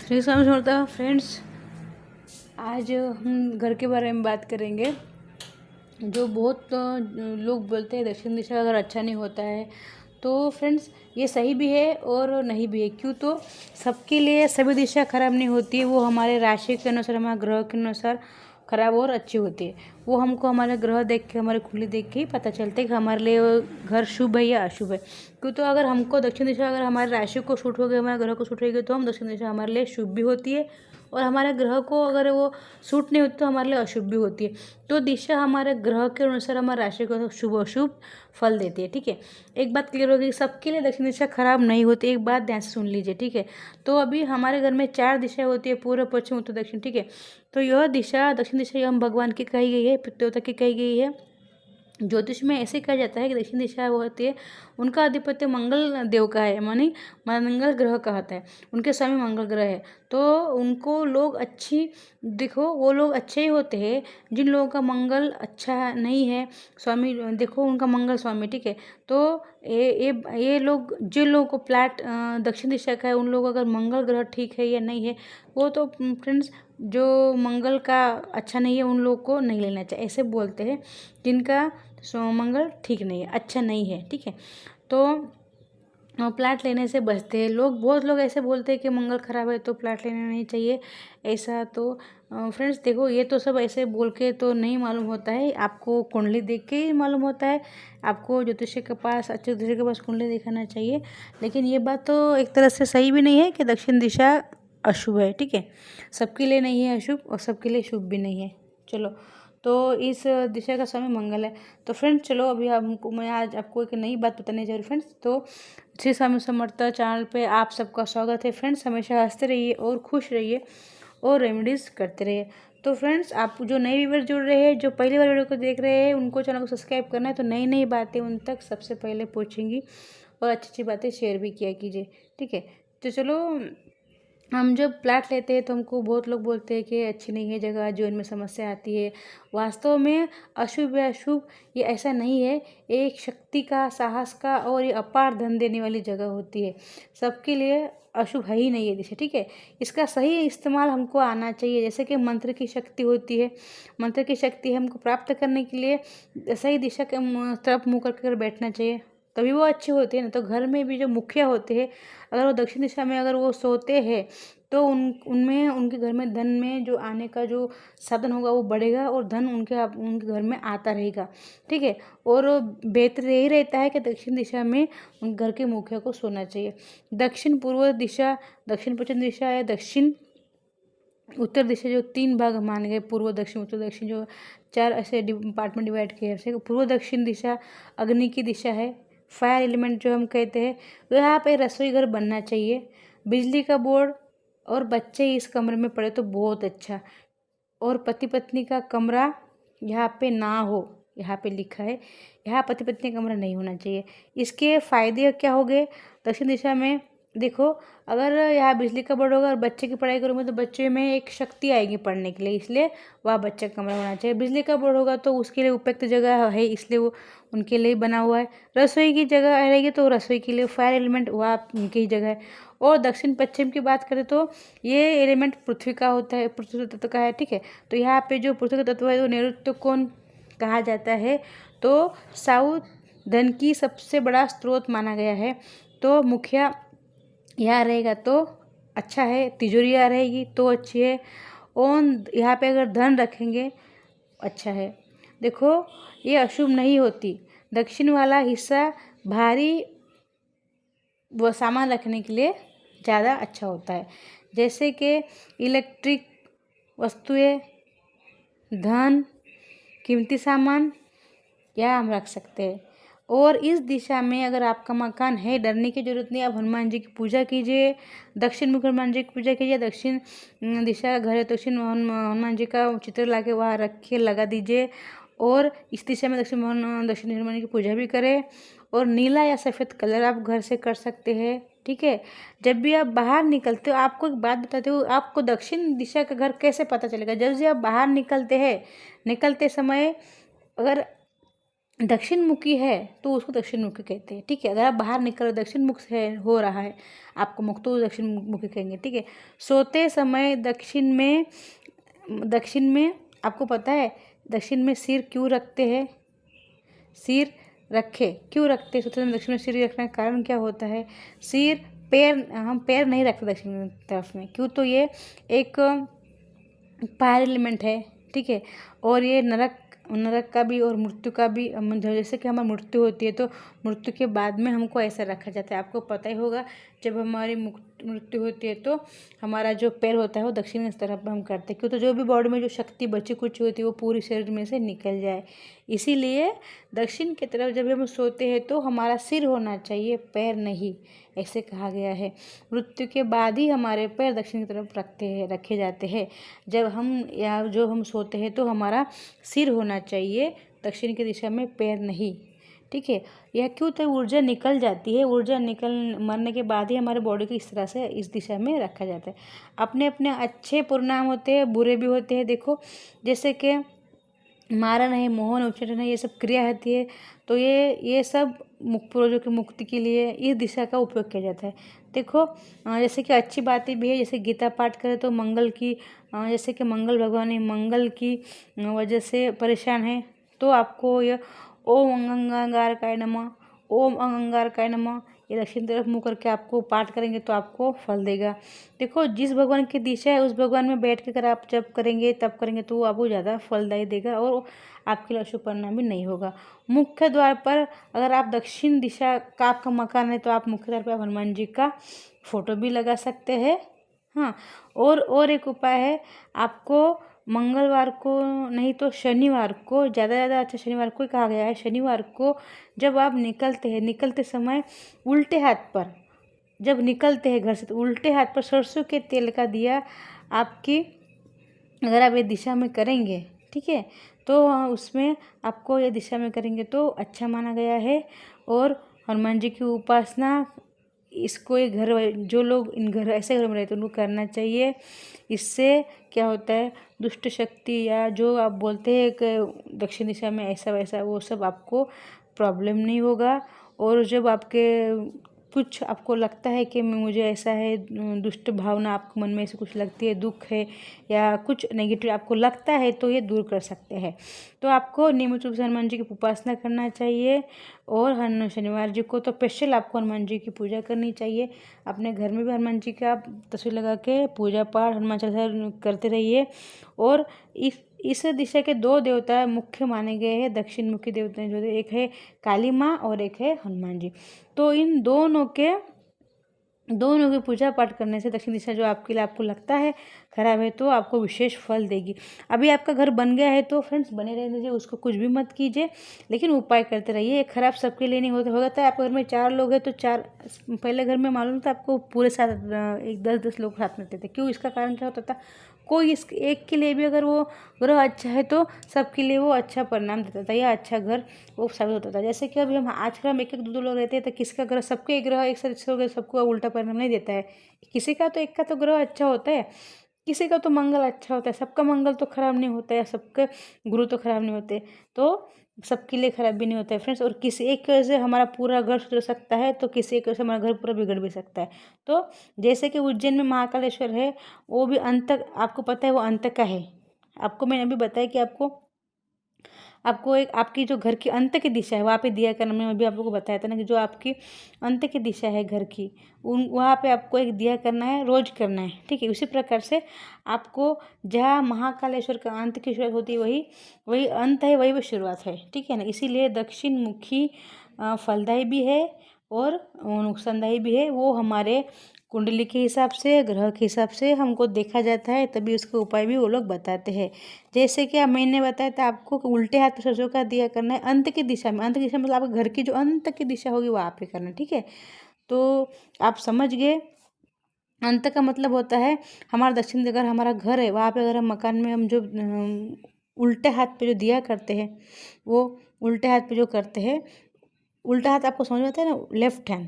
Shri Swami Samarth friends, आज हम घर के बारे में बात करेंगे। जो बहुत लोग बोलते हैं दक्षिण दिशा अगर अच्छा नहीं होता है, तो फ्रेंड्स ये सही भी है और नहीं भी है। क्यों? तो सबके लिए सभी दिशा खराब नहीं होती है। वो हमारे राशि के अनुसार, हमारे ग्रह के अनुसार खराब और अच्छी होती है। वो हमको हमारे ग्रह देख के, हमारे कुंडली देख के ही पता चलता है कि हमारे लिए वो घर शुभ है या अशुभ है। क्यों? तो अगर हमको दक्षिण दिशा अगर हमारे राशि को सूट हो गई, हमारे ग्रह को सूट हो गई, तो हम दक्षिण दिशा हमारे लिए शुभ भी होती है। और हमारे ग्रह को अगर वो सूट नहीं होती तो हमारे लिए अशुभ भी होती है। तो दिशा हमारे ग्रह के अनुसार हमारे राशि को शुभ अशुभ फल देती है। ठीक है, एक बात क्लियर होगी, सबके लिए दक्षिण दिशा खराब नहीं होती। एक बात ध्यान से सुन लीजिए। ठीक है, तो अभी हमारे घर में 4 दिशाएं होती है, पूर्व, पश्चिम, उत्तर, दक्षिण। ठीक है, तो यह दिशा दक्षिण दिशा यह हम भगवान की कही गई है, पितृदेवता की कही गई है। ज्योतिष में ऐसे कहा जाता है कि दक्षिण दिशा वो होती है, उनका अधिपत्य मंगल देव का है, मानी मंगल ग्रह का होता है। उनके स्वामी मंगल ग्रह है, तो उनको लोग अच्छी, देखो वो लोग अच्छे ही होते हैं जिन लोगों का मंगल अच्छा नहीं है। स्वामी देखो उनका मंगल स्वामी। ठीक है, तो ये लोग, जिन लोगों को प्लाट दक्षिण दिशा का है, उन लोगों का अगर मंगल ग्रह ठीक है या नहीं है, वो तो फ्रेंड्स जो मंगल का अच्छा नहीं है उन लोगों को नहीं लेना चाहिए। ऐसे बोलते हैं जिनका मंगल ठीक नहीं है, अच्छा नहीं है। ठीक है, तो प्लाट लेने से बचते हैं लोग। बहुत लोग ऐसे बोलते हैं कि मंगल खराब है तो प्लाट लेना नहीं चाहिए। ऐसा तो फ्रेंड्स देखो, ये तो सब ऐसे बोल के तो नहीं मालूम होता है, आपको कुंडली देख के ही मालूम होता है। आपको ज्योतिषी के पास, अच्छे ज्योतिषी के पास कुंडली दिखाना चाहिए। लेकिन ये बात तो एक तरह से सही भी नहीं है कि दक्षिण दिशा अशुभ है। ठीक है, सबके लिए नहीं है अशुभ और सबके लिए शुभ भी नहीं है। चलो, तो इस दिशा का समय मंगल है। तो फ्रेंड्स चलो, अभी हमको मैं आज आपको एक नई बात बताने जा रही हूँ फ्रेंड्स। तो श्री स्वामी समर्थ चैनल पे आप सबका स्वागत है फ्रेंड्स। हमेशा हंसते रहिए और खुश रहिए और रेमेडीज़ करते रहिए। तो फ्रेंड्स, आप जो नए व्यूवर जुड़ रहे हैं, जो पहली बार वीडियो को देख रहे हैं, उनको चैनल को सब्सक्राइब करना है। तो नई नई बातें उन तक सबसे पहले पहुँचेंगी और अच्छी अच्छी बातें शेयर भी किया कीजिए। ठीक है, तो चलो, हम जब प्लाट लेते हैं तो हमको बहुत लोग बोलते हैं कि अच्छी नहीं है जगह, जो इनमें समस्या आती है। वास्तव में अशुभ या शुभ ये ऐसा नहीं है। एक शक्ति का, साहस का और ये अपार धन देने वाली जगह होती है। सबके लिए अशुभ है ही नहीं है दिशा। ठीक है, इसका सही इस्तेमाल हमको आना चाहिए। जैसे कि मंत्र की शक्ति होती है, मंत्र की शक्ति हमको प्राप्त करने के लिए सही दिशा के तरफ मुँह करके बैठना चाहिए, तभी वो अच्छे होते हैं ना। तो घर में भी जो मुखिया होते हैं, अगर वो दक्षिण दिशा में अगर वो सोते हैं, तो उनमें, उनके घर में धन में जो आने का जो साधन होगा वो बढ़ेगा और धन उनके घर में आता रहेगा। ठीक है, और बेहतर यही रहता है कि दक्षिण दिशा में उन घर के मुखिया को सोना चाहिए। दक्षिण पूर्व दिशा, दक्षिण पश्चिम दिशा है, दक्षिण उत्तर दिशा, जो 3 भाग माने गए, पूर्व दक्षिण उत्तर दक्षिण, जो 4 ऐसे डिपार्टमेंट डिवाइड किए हैं। पूर्व दक्षिण दिशा अग्नि की दिशा है, फायर एलिमेंट जो हम कहते हैं। तो यहाँ पे रसोई घर बनना चाहिए, बिजली का बोर्ड, और बच्चे इस कमरे में पड़े तो बहुत अच्छा। और पति पत्नी का कमरा यहाँ पे ना हो, यहाँ पे लिखा है, यहाँ पति पत्नी का कमरा नहीं होना चाहिए। इसके फायदे क्या हो गए? दक्षिण दिशा में देखो, अगर यहाँ बिजली का बोर्ड होगा और बच्चे की पढ़ाई करूँगा तो बच्चे में एक शक्ति आएगी पढ़ने के लिए, इसलिए वह बच्चे का कमरा होना चाहिए। बिजली का बोर्ड होगा तो उसके लिए उपयुक्त जगह है, इसलिए वो उनके लिए बना हुआ है। रसोई की जगह रहेगी तो रसोई के लिए, फायर एलिमेंट वह उनकी ही जगह है। और दक्षिण पश्चिम की बात करें तो ये एलिमेंट पृथ्वी का होता है, पृथ्वी तत्व का है। ठीक है, तो यहाँ पे जो पृथ्वी का तत्व है वो नैऋत्य कोण कहा जाता है। तो साउथ धन की सबसे बड़ा स्रोत माना गया है। तो मुखिया यहाँ रहेगा तो अच्छा है, तिजोरी यहाँ रहेगी तो अच्छी है, और यहाँ पे अगर धन रखेंगे अच्छा है। देखो, ये अशुभ नहीं होती। दक्षिण वाला हिस्सा भारी वो सामान रखने के लिए ज़्यादा अच्छा होता है, जैसे कि इलेक्ट्रिक वस्तुएं, धन, कीमती सामान यहाँ हम रख सकते हैं। और इस दिशा में अगर आपका मकान है, डरने की जरूरत नहीं। आप हनुमान जी की पूजा कीजिए, दक्षिण मुख हनुमान जी की पूजा कीजिए। दक्षिण दिशा घर है, दक्षिण हनुमान जी का चित्र ला के वहाँ रखिए, लगा दीजिए। और इस दिशा में दक्षिण हनुमान जी की पूजा भी करें। और नीला या सफ़ेद कलर आप घर से कर सकते हैं। ठीक है, जब भी आप बाहर निकलते हो, आपको एक बात बताती हूँ, आपको दक्षिण दिशा का घर कैसे पता चलेगा? जब से आप बाहर निकलते हैं, निकलते समय अगर दक्षिण मुखी है तो उसको दक्षिण मुखी कहते हैं, ठीक है। अगर आप बाहर निकल दक्षिण मुख से हो रहा है आपको मुख, तो दक्षिण मुखी कहेंगे, ठीक है। सोते समय दक्षिण में आपको पता है दक्षिण में सिर क्यों रखते हैं? सिर रखे क्यों रखते हैं सोते समय दक्षिण में सिर रखने का कारण क्या होता है? सिर पैर, हम पैर नहीं रखते दक्षिण तरफ में, क्यों? तो ये एक फायर एलिमेंट है, ठीक है। और ये नरक का भी और मृत्यु का भी, जैसे कि हमारी मृत्यु होती है तो मृत्यु के बाद में हमको ऐसा रखा जाता है। आपको पता ही होगा जब हमारी मृत्यु होती है तो हमारा जो पैर होता है वो दक्षिण की तरफ हम करते हैं, क्यों? तो जो भी बॉडी में जो शक्ति बची कुछ होती है वो पूरी शरीर में से निकल जाए, इसीलिए दक्षिण की तरफ जब हम सोते हैं तो हमारा सिर होना चाहिए, पैर नहीं, ऐसे कहा गया है। मृत्यु के बाद ही हमारे पैर दक्षिण की तरफ रखे जाते हैं। जब हम सोते हैं तो हमारा सिर होना चाहिए दक्षिण की दिशा में, पैर नहीं, ठीक है। यह क्यों? तो ऊर्जा निकल जाती है, ऊर्जा मरने के बाद ही हमारे बॉडी को इस तरह से इस दिशा में रखा जाता है। अपने अपने अच्छे परिणाम होते हैं, बुरे भी होते हैं। देखो जैसे कि मारन है, मोहन, उच्चाटन है, ये सब क्रिया होती है, तो ये सब पूर्वजों की मुक्ति के लिए इस दिशा का उपयोग किया जाता है। देखो जैसे कि अच्छी बातें भी है, जैसे गीता पाठ करें तो मंगल की, जैसे कि मंगल भगवान है, मंगल की वजह से परेशान है तो आपको यह ओम अंगारकाय नमः, ओम अंगारकाय नमः, ये दक्षिण तरफ मुँह करके आपको पाठ करेंगे तो आपको फल देगा। देखो जिस भगवान की दिशा है उस भगवान में बैठ कर आप जब करेंगे तब करेंगे तो वो आपको ज़्यादा फलदायी देगा और आपके लिए अशुभ परिणाम भी नहीं होगा। मुख्य द्वार पर अगर आप दक्षिण दिशा का आपका मकान है तो आप मुख्य द्वार पर हनुमान जी का फोटो भी लगा सकते हैं। हाँ, और एक उपाय है, आपको मंगलवार को नहीं तो शनिवार को, ज़्यादा अच्छा शनिवार को ही कहा गया है, शनिवार को जब आप निकलते समय उल्टे हाथ पर जब निकलते हैं घर से तो उल्टे हाथ पर सरसों के तेल का दिया आपकी, अगर आप ये दिशा में करेंगे, ठीक है, तो उसमें आपको ये दिशा में करेंगे तो अच्छा माना गया है। और हनुमान जी की उपासना, इसको ये घर जो लोग इन घर ऐसे घर में रहते हैं उनको करना चाहिए। इससे क्या होता है, दुष्ट शक्ति या जो आप बोलते हैं कि दक्षिण दिशा में ऐसा वैसा, वो सब आपको प्रॉब्लम नहीं होगा। और जब आपके कुछ आपको लगता है कि मुझे ऐसा है, दुष्ट भावना आपको मन में ऐसे कुछ लगती है, दुख है या कुछ नेगेटिव आपको लगता है, तो ये दूर कर सकते हैं। तो आपको नियमित रूप से हनुमान जी की उपासना करना चाहिए। और शनिवार जी को तो स्पेशल आपको हनुमान जी की पूजा करनी चाहिए। अपने घर में भी हनुमान जी का तस्वीर लगा के पूजा पाठ हनुमान चालीसा करते रहिए। और इस दिशा के दो देवता मुख्य माने गए हैं, दक्षिण मुखी देवता जो एक है काली माँ और एक है हनुमान जी। तो इन दोनों की पूजा पाठ करने से दक्षिण दिशा जो आपके लिए आपको लगता है खराब है तो आपको विशेष फल देगी। अभी आपका घर बन गया है तो फ्रेंड्स बने रहने दीजिए, उसको कुछ भी मत कीजिए, लेकिन उपाय करते रहिए। खराब सबके लिए नहीं होगा। तो आपके घर में 4 लोग हैं तो 4, पहले घर में मालूम था आपको पूरे साथ 10-10 लोग साथ में रहते थे। क्यों? इसका कारण क्या होता था, कोई इस एक के लिए भी अगर वो ग्रह अच्छा है तो सबके लिए वो अच्छा परिणाम देता था या अच्छा घर वो साबित होता था। जैसे कि अभी हम आजकल हम 1-1 2-2 लोग रहते हैं तो किसका ग्रह, सबके ग्रह एक साथ हो गए, सबको उल्टा परिणाम नहीं देता है। किसी का तो एक का तो ग्रह अच्छा होता है, किसी का तो मंगल अच्छा होता है, सबका मंगल तो खराब नहीं होता है, सबके गुरु तो खराब नहीं होते, तो सबके लिए खराब भी नहीं होता है फ्रेंड्स। और किसी एक से हमारा पूरा घर सुधर सकता है तो किसी एक से हमारा घर पूरा बिगड़ भी सकता है। तो जैसे कि उज्जैन में महाकालेश्वर है, वो भी अंत, आपको पता है वो अंत का है। आपको मैंने अभी बताया कि आपको एक आपकी जो घर की अंत की दिशा है वहाँ पे दिया करना, मैं अभी आप लोगों को बताया था ना कि जो आपकी अंत की दिशा है घर की, वहाँ पे आपको एक दिया करना है, रोज करना है, ठीक है। उसी प्रकार से आपको जहाँ महाकालेश्वर का अंत की शुरुआत होती है वही अंत है, वही शुरुआत है, ठीक है ना। इसीलिए दक्षिण मुखी फलदायी भी है और नुकसानदायी भी है। वो हमारे कुंडली के हिसाब से, ग्रह के हिसाब से हमको देखा जाता है, तभी उसके उपाय भी वो लोग बताते हैं। जैसे कि मैंने बताया था आपको कि उल्टे हाथ पर सरसों का दिया करना है अंत की दिशा में। अंत की दिशा मतलब आपके घर की जो अंत की दिशा होगी वहाँ पे करना, ठीक है। तो आप समझ गए, अंत का मतलब होता है हमारा दक्षिण, अगर हमारा घर है वहाँ पे अगर हम मकान में हम जो उल्टे हाथ पे जो दिया करते हैं, वो उल्टे हाथ पे जो करते हैं, उल्टा हाथ आपको समझ में आता है ना, लेफ्ट हैंड,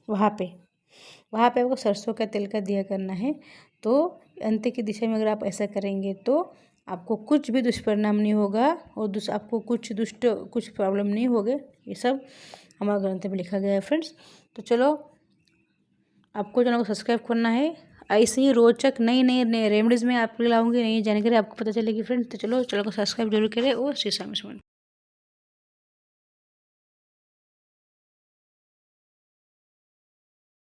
वहाँ पे आपको सरसों का तेल का दिया करना है। तो अंत की दिशा में अगर आप ऐसा करेंगे तो आपको कुछ भी दुष्परिणाम नहीं होगा और आपको कुछ प्रॉब्लम नहीं होगे। ये सब हमारे ग्रंथ में लिखा गया है फ्रेंड्स। तो चलो, आपको चैनल को सब्सक्राइब करना है। ऐसे ही रोचक नई रेमेडीज़ में आपके लिए लाऊंगी, नई जानकारी आपको पता चलेगी फ्रेंड्स। तो चलो चैनल को सब्सक्राइब जरूर करें और श्री स्वामी समर्थ।